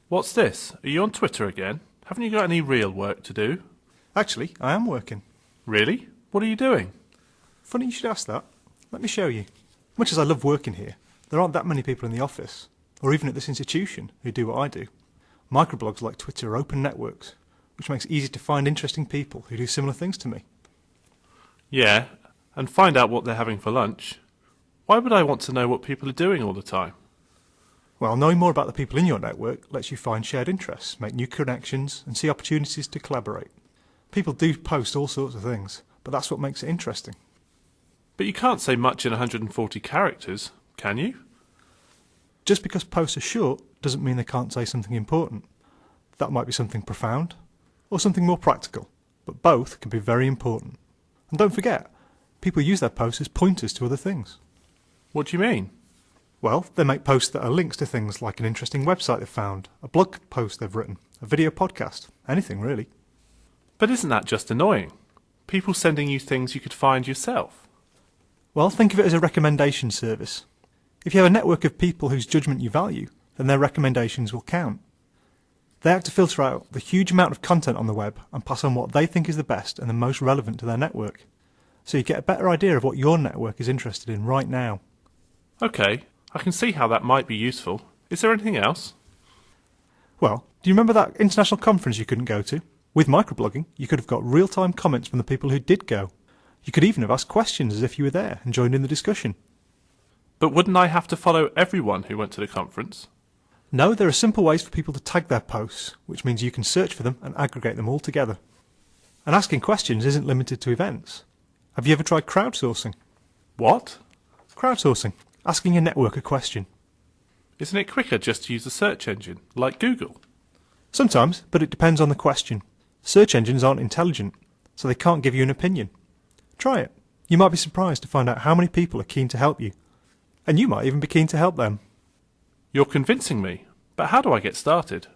What's this? Are you on Twitter again? Haven't you got any real work to do? Actually, I am working. Really? What are you doing? Funny you should ask that. Let me show you. Much as I love working here, there aren't that many people in the office, or even at this institution, who do what I do. Microblogs like Twitter are open networks, which makes it easy to find interesting people who do similar things to me. Yeah, and find out what they're having for lunch. Why would I want to know what people are doing all the time? Well, knowing more about the people in your network lets you find shared interests, make new connections, and see opportunities to collaborate. People do post all sorts of things, but that's what makes it interesting. But you can't say much in 140 characters, can you? Just because posts are short doesn't mean they can't say something important. That might be something profound, or something more practical, but both can be very important. And don't forget, people use their posts as pointers to other things. What do you mean? Well, they make posts that are links to things like an interesting website they've found, a blog post they've written, a video podcast, anything really. But isn't that just annoying? People sending you things you could find yourself. Well, think of it as a recommendation service. If you have a network of people whose judgment you value, then their recommendations will count. They have to filter out the huge amount of content on the web and pass on what they think is the best and the most relevant to their network. So you get a better idea of what your network is interested in right now. Okay, I can see how that might be useful. Is there anything else? Well, do you remember that international conference you couldn't go to? With microblogging, you could have got real-time comments from the people who did go. You could even have asked questions as if you were there and joined in the discussion. But wouldn't I have to follow everyone who went to the conference? No, there are simple ways for people to tag their posts, which means you can search for them and aggregate them all together. And asking questions isn't limited to events. Have you ever tried crowdsourcing? What? Crowdsourcing. Asking a network a question. Isn't it quicker just to use a search engine, like Google? Sometimes, but it depends on the question. Search engines aren't intelligent, so they can't give you an opinion. Try it. You might be surprised to find out how many people are keen to help you. And you might even be keen to help them. You're convincing me, but how do I get started?